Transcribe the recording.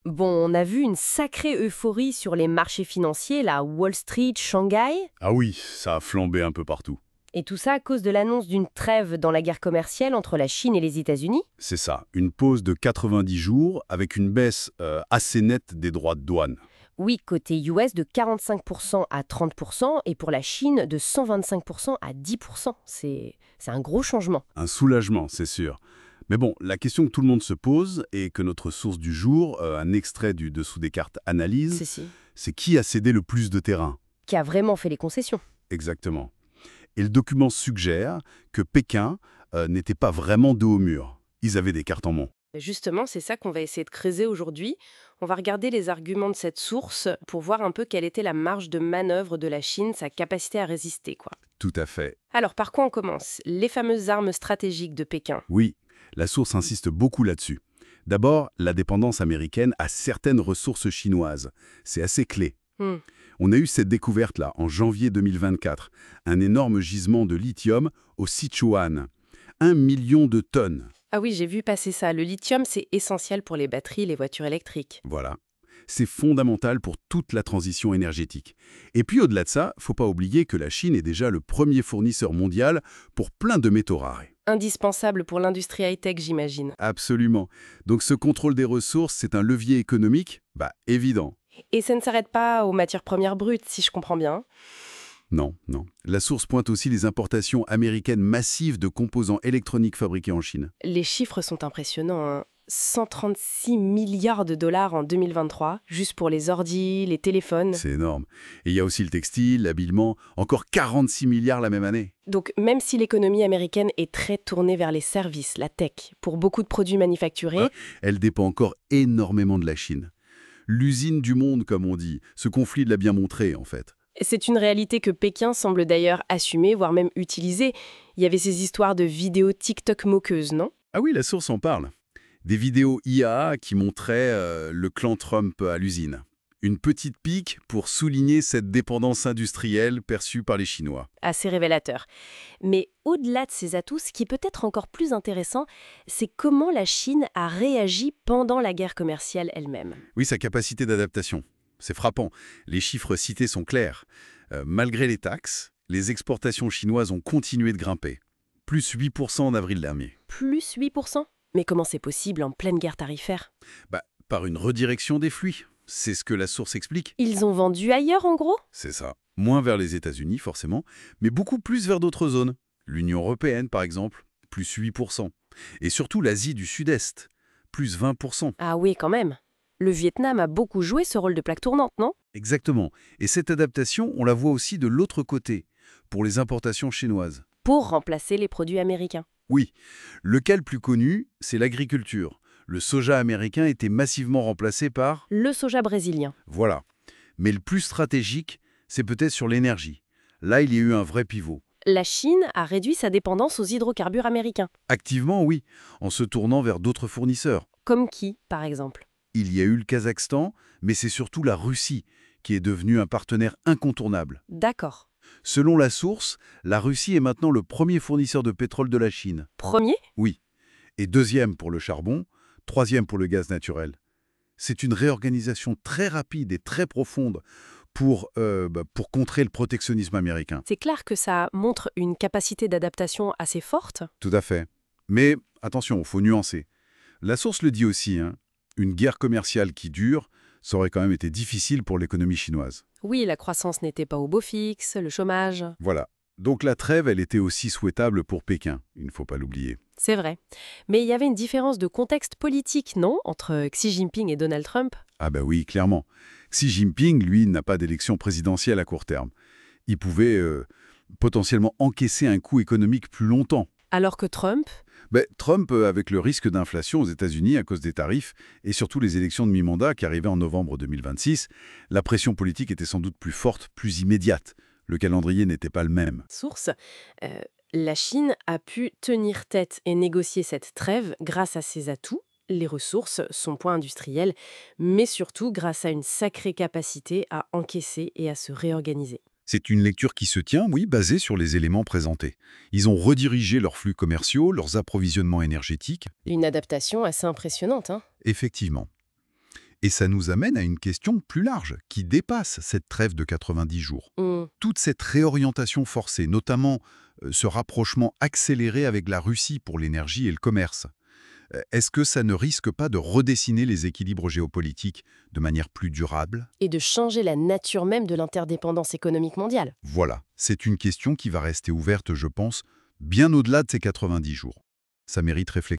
Bon, on a vu une sacrée euphorie sur les marchés financiers, la Wall Street, Shanghai, Ah oui, ça a flambé un peu partout. et tout ça à cause de l'annonce d'une trêve dans la guerre commerciale entre la Chine et les États-Unis. C'est ça, une pause de 90 jours avec une baisse assez nette des droits de douane. Oui, côté US de 45% à 30% et pour la Chine de 125% à 10%. C'est un gros changement. Un soulagement, c'est sûr. Mais bon, la question que tout le monde se pose et que notre source du jour, un extrait du dessous des cartes analyse, Si. c'est qui a cédé le plus de terrain. Qui a vraiment fait les concessions. Exactement. Et le document suggère que Pékin n'était pas vraiment dos au mur. Ils avaient des cartes en main. Justement, c'est ça qu'on va essayer de creuser aujourd'hui. On va regarder les arguments de cette source pour voir un peu quelle était la marge de manœuvre de la Chine, sa capacité à résister, quoi. Tout à fait. Alors, par quoi on commence? Les fameuses armes stratégiques de Pékin. Oui, la source insiste beaucoup là-dessus. D'abord, la dépendance américaine à certaines ressources chinoises. C'est assez clé. Hmm. On a eu cette découverte-là en janvier 2024, un énorme gisement de lithium au Sichuan. 1 million de tonnes. Ah oui, j'ai vu passer ça. Le lithium, c'est essentiel pour les batteries et les voitures électriques. Voilà. C'est fondamental pour toute la transition énergétique. Et puis au-delà de ça, faut pas oublier que la Chine est déjà le premier fournisseur mondial pour plein de métaux rares. Indispensable pour l'industrie high-tech, j'imagine. Absolument. Donc ce contrôle des ressources, c'est un levier économique? Évident. Et ça ne s'arrête pas aux matières premières brutes, si je comprends bien. Non, non. La source pointe aussi les importations américaines massives de composants électroniques fabriqués en Chine. Les chiffres sont impressionnants, hein. 136 milliards de dollars en 2023, juste pour les ordis, les téléphones. C'est énorme. Et il y a aussi le textile, l'habillement, encore 46 milliards la même année. Donc même si l'économie américaine est très tournée vers les services, la tech, pour beaucoup de produits manufacturés, Ouais. Elle dépend encore énormément de la Chine. L'usine du monde, comme on dit. Ce conflit l'a bien montré, en fait. c'est une réalité que Pékin semble d'ailleurs assumer, voire même utiliser. Il y avait ces histoires de vidéos TikTok moqueuses, non? Ah oui, la source en parle. Des vidéos IA qui montraient le clan Trump à l'usine. Une petite pique pour souligner cette dépendance industrielle perçue par les Chinois. Assez révélateur. Mais au-delà de ces atouts, ce qui est peut-être encore plus intéressant, c'est comment la Chine a réagi pendant la guerre commerciale elle-même. Oui, sa capacité d'adaptation. C'est frappant. Les chiffres cités sont clairs. Malgré les taxes, les exportations chinoises ont continué de grimper. Plus 8% en avril dernier. Plus 8%. Mais comment c'est possible en pleine guerre tarifaire? Par une redirection des flux. C'est ce que la source explique. Ils ont vendu ailleurs en gros? C'est ça. Moins vers les États-Unis, forcément, mais beaucoup plus vers d'autres zones. L'Union européenne, par exemple, plus 8%. Et surtout l'Asie du Sud-Est, plus 20%. Ah oui, quand même. Le Vietnam a beaucoup joué ce rôle de plaque tournante, non? Exactement. Et cette adaptation, on la voit aussi de l'autre côté, pour les importations chinoises. Pour remplacer les produits américains. Oui, le cas le plus connu, c'est l'agriculture. Le soja américain était massivement remplacé par... Le soja brésilien. Voilà. Mais le plus stratégique, c'est peut-être sur l'énergie. Là, il y a eu un vrai pivot. La Chine a réduit sa dépendance aux hydrocarbures américains. Activement, oui, en se tournant vers d'autres fournisseurs. Comme qui, par exemple? Il y a eu le Kazakhstan, mais c'est surtout la Russie qui est devenue un partenaire incontournable. D'accord. Selon la source, la Russie est maintenant le premier fournisseur de pétrole de la Chine. Premier? Oui. Et deuxième pour le charbon, troisième pour le gaz naturel. C'est une réorganisation très rapide et très profonde pour contrer le protectionnisme américain. C'est clair que ça montre une capacité d'adaptation assez forte. Tout à fait. Mais attention, il faut nuancer. La source le dit aussi, hein, une guerre commerciale qui dure, ça aurait quand même été difficile pour l'économie chinoise. Oui, la croissance n'était pas au beau fixe, le chômage. Voilà. Donc la trêve, elle était aussi souhaitable pour Pékin, il ne faut pas l'oublier. C'est vrai. Mais il y avait une différence de contexte politique, non? Entre Xi Jinping et Donald Trump? Ah ben oui, clairement. Xi Jinping, lui, n'a pas d'élection présidentielle à court terme. Il pouvait potentiellement encaisser un coup économique plus longtemps. Alors que Trump? Trump, avec le risque d'inflation aux États-Unis à cause des tarifs et surtout les élections de mi-mandat qui arrivaient en novembre 2026, la pression politique était sans doute plus forte, plus immédiate. Le calendrier n'était pas le même. Source, la Chine a pu tenir tête et négocier cette trêve grâce à ses atouts, les ressources, son poids industriel, mais surtout grâce à une sacrée capacité à encaisser et à se réorganiser. C'est une lecture qui se tient, oui, basée sur les éléments présentés. Ils ont redirigé leurs flux commerciaux, leurs approvisionnements énergétiques. Une adaptation assez impressionnante, hein? Effectivement. Et ça nous amène à une question plus large, qui dépasse cette trêve de 90 jours. Hmm. Toute cette réorientation forcée, notamment ce rapprochement accéléré avec la Russie pour l'énergie et le commerce, est-ce que ça ne risque pas de redessiner les équilibres géopolitiques de manière plus durable? Et de changer la nature même de l'interdépendance économique mondiale. Voilà, c'est une question qui va rester ouverte, je pense, bien au-delà de ces 90 jours. Ça mérite réflexion.